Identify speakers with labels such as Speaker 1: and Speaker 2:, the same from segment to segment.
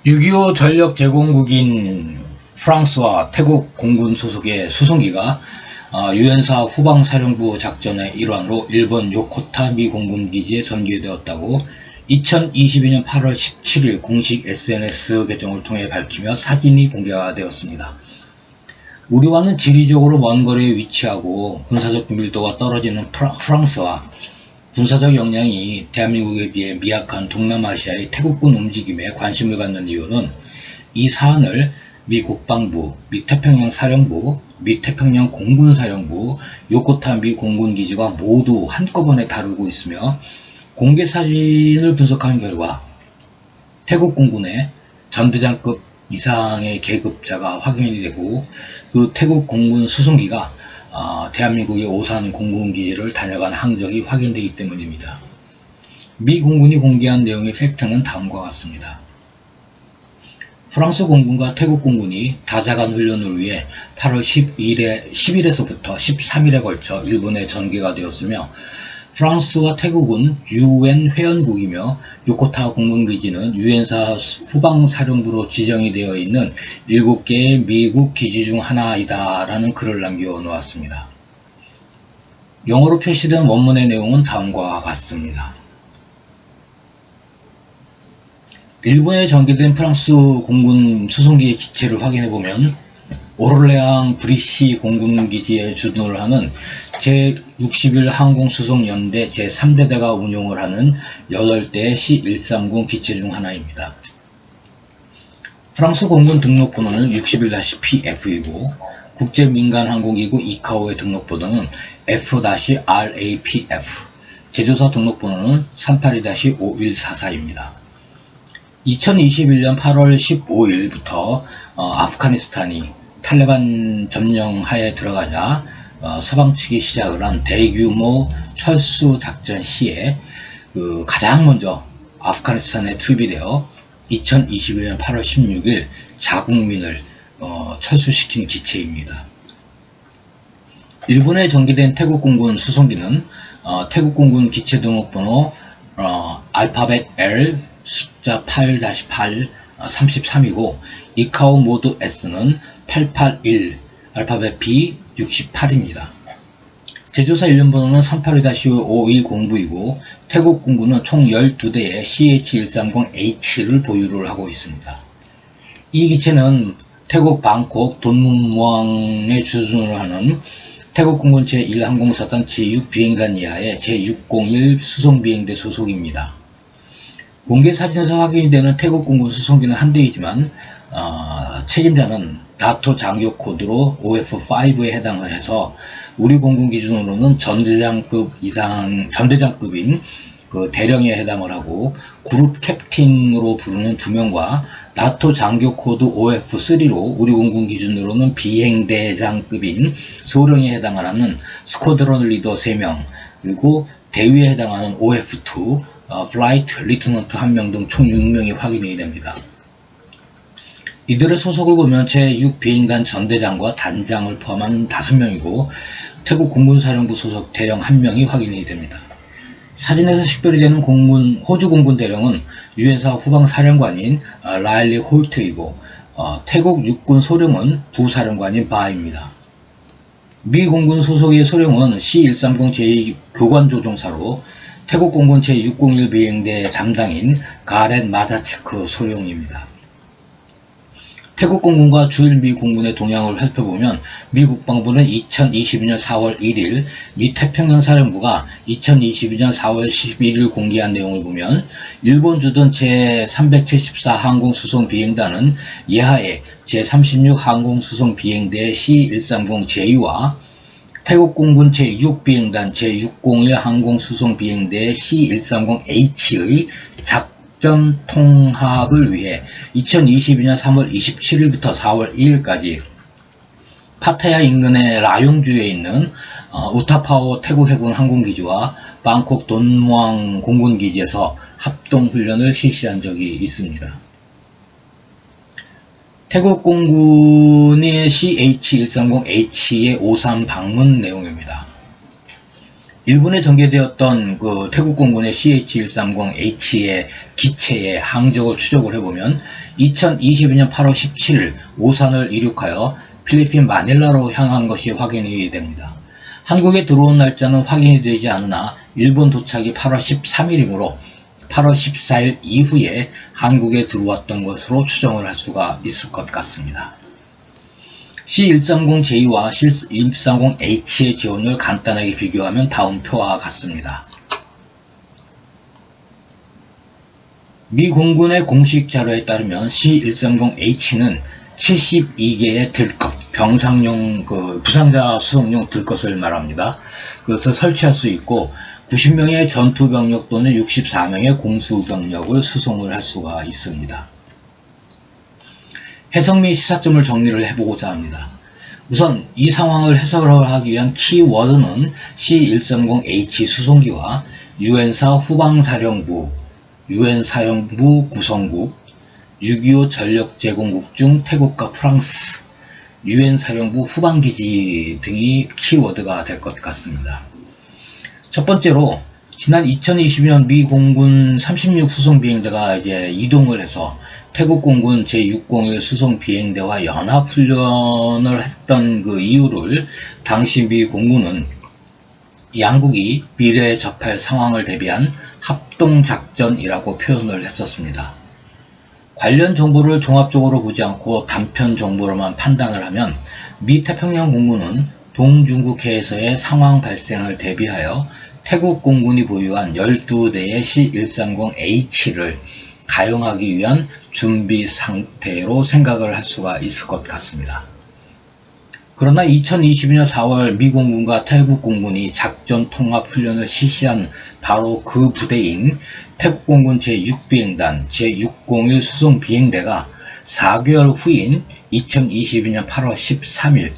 Speaker 1: 6.25 전력 제공국인 프랑스와 태국 공군 소속의 수송기가 유엔사 후방사령부 작전의 일환으로 일본 요코타 미 공군기지에 전개되었다고 2022년 8월 17일 공식 SNS 계정을 통해 밝히며 사진이 공개가 되었습니다. 우리와는 지리적으로 먼 거리에 위치하고 군사적 긴밀도가 떨어지는 프랑스와 군사적 역량이 대한민국에 비해 미약한 동남아시아의 태국군 움직임에 관심을 갖는 이유는 이 사안을 미 국방부, 미 태평양 사령부, 미 태평양 공군사령부, 요코타 미 공군기지가 모두 한꺼번에 다루고 있으며 공개 사진을 분석한 결과 태국 공군의 전대장급 이상의 계급자가 확인이 되고 그 태국 공군 수송기가 대한민국의 오산 공군기지를 다녀간 항적이 확인되기 때문입니다. 미 공군이 공개한 내용의 팩트는 다음과 같습니다. 프랑스 공군과 태국 공군이 다자간 훈련을 위해 8월 10일에서부터 13일에 걸쳐 일본에 전개가 되었으며 프랑스와 태국은 UN 회원국이며 요코타 공군기지는 유엔사 후방사령부로 지정이 되어 있는 7개의 미국 기지 중 하나이다 라는 글을 남겨놓았습니다. 영어로 표시된 원문의 내용은 다음과 같습니다. 일본에 전개된 프랑스 공군 수송기의 기체를 확인해보면 오를레앙 브리시 공군기지에 주둔을 하는 제61 항공수송연대 제3대대가 운용을 하는 8대의 C-130 기체 중 하나입니다. 프랑스 공군 등록번호는 61-PF이고 국제민간항공기구 이카오의 등록번호는 F-RAPF, 제조사 등록번호는 382-5144입니다. 2021년 8월 15일부터 아프가니스탄이 탈레반 점령하에 들어가자 서방 측이 시작을 한 대규모 철수 작전 시에 가장 먼저 아프가니스탄에 투입이 되어 2021년 8월 16일 자국민을 철수시킨 기체입니다. 일본에 전개된 태국 공군 수송기는 태국 공군 기체 등록번호 알파벳 L 숫자 8-8 33이고 이카오 모드 S는 881 알파벳 B 68입니다. 제조사 일련번호는 382-5209이고 태국 공군은 총 12대의 CH-130H를 보유를 하고 있습니다. 이 기체는 태국 방콕 돈문무항에 주둔을 하는 태국 공군 제1항공사단 제6비행단 이하의 제601 수송비행대 소속입니다. 공개 사진에서 확인이 되는 태국 공군 수송기는 한 대이지만 책임자는 나토 장교 코드로 OF5에 해당을 해서 우리 공군 기준으로는 전대장급인 대령에 해당을 하고 그룹 캡틴으로 부르는 2명과 나토 장교 코드 OF3로 우리 공군 기준으로는 비행대장급인 소령에 해당을 하는 스쿼드론 리더 3명 그리고 대위에 해당하는 OF2 플라이트 리트넌트 1명 등 총 6명이 확인이 됩니다. 이들의 소속을 보면 제6비행단 전대장과 단장을 포함한 5명이고 태국 공군사령부 소속 대령 1명이 확인이 됩니다. 사진에서 식별이 되는 호주 공군 대령은 유엔사 후방사령관인 라일리 홀트이고 태국 육군 소령은 부사령관인 바입니다. 미 공군 소속의 소령은 C-130 제2 교관조종사로 태국 공군 제601 비행대 담당인 가렛 마자체크 소령입니다. 태국 공군과 주일 미 공군의 동향을 살펴보면 미 국방부는 2022년 4월 1일 미 태평양 사령부가 2022년 4월 11일 공개한 내용을 보면 일본 주둔 제374 항공수송 비행단은 예하의 제36 항공수송 비행대 C-130 제2와 태국 공군 제6비행단 제601 항공수송 비행대 C-130H의 작전 통합을 위해 2022년 3월 27일부터 4월 2일까지 파타야 인근의 라용주에 있는 우타파오 태국 해군 항공기지와 방콕 돈무항 공군기지에서 합동훈련을 실시한 적이 있습니다. 태국 공군의 CH-130H의 오산 방문 내용입니다. 일본에 전개되었던 그 태국 공군의 CH-130H의 기체의 항적을 추적을 해보면 2022년 8월 17일 오산을 이륙하여 필리핀 마닐라로 향한 것이 확인이 됩니다. 한국에 들어온 날짜는 확인이 되지 않으나 일본 도착이 8월 13일이므로 8월 14일 이후에 한국에 들어왔던 것으로 추정을 할 수가 있을 것 같습니다. C130J와 C130H의 지원을 간단하게 비교하면 다음 표와 같습니다. 미 공군의 공식 자료에 따르면 C130H는 72개의 들것, 병상용 부상자 수송용 들것을 말합니다. 그래서 설치할 수 있고 90명의 전투병력 또는 64명의 공수병력을 수송을 할 수가 있습니다. 해석 및 시사점을 정리를 해보고자 합니다. 우선 이 상황을 해석을 하기 위한 키워드는 C130H 수송기와 유엔사 후방사령부, 유엔사령부 구성국, 6.25 전력제공국 중 태국과 프랑스, 유엔사령부 후방기지 등이 키워드가 될 것 같습니다. 첫 번째로 지난 2022년 미 공군 36 수송 비행대가 이제 이동을 해서 태국 공군 제601 수송 비행대와 연합훈련을 했던 그 이유를 당시 미 공군은 양국이 미래에 접할 상황을 대비한 합동작전이라고 표현을 했었습니다. 관련 정보를 종합적으로 보지 않고 단편 정보로만 판단을 하면 미 태평양 공군은 동중국해에서의 상황 발생을 대비하여 태국 공군이 보유한 12대의 C130H를 가용하기 위한 준비 상태로 생각을 할 수가 있을 것 같습니다. 그러나 2022년 4월 미 공군과 태국 공군이 작전 통합 훈련을 실시한 바로 그 부대인 태국 공군 제6비행단 제601 수송 비행대가 4개월 후인 2022년 8월 13일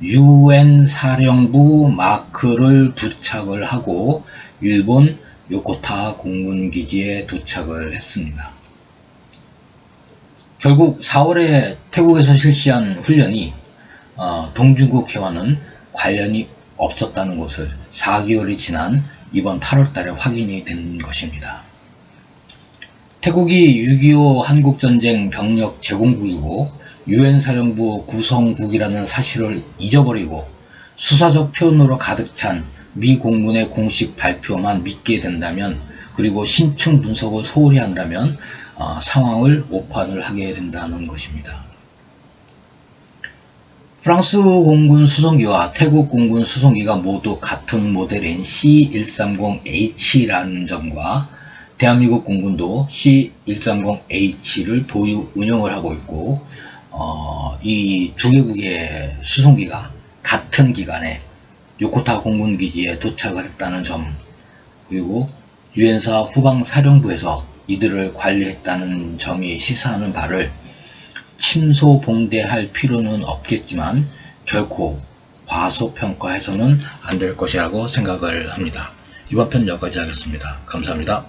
Speaker 1: UN 사령부 마크를 부착을 하고 일본 요코타 공군기지에 도착을 했습니다. 결국 4월에 태국에서 실시한 훈련이 동중국해와는 관련이 없었다는 것을 4개월이 지난 이번 8월달에 확인이 된 것입니다. 태국이 6.25 한국전쟁 병력 제공국이고 유엔사령부 구성국이라는 사실을 잊어버리고 수사적 표현으로 가득 찬 미 공군의 공식 발표만 믿게 된다면, 그리고 심층 분석을 소홀히 한다면 상황을 오판을 하게 된다는 것입니다. 프랑스 공군 수송기와 태국 공군 수송기가 모두 같은 모델인 C130H라는 점과 대한민국 공군도 C130H를 보유 운영을 하고 있고 이 두 개국의 수송기가 같은 기간에 요코타 공군기지에 도착을 했다는 점, 그리고 유엔사 후방사령부에서 이들을 관리했다는 점이 시사하는 바를 침소봉대할 필요는 없겠지만 결코 과소평가해서는 안 될 것이라고 생각을 합니다. 이번 편 여기까지 하겠습니다. 감사합니다.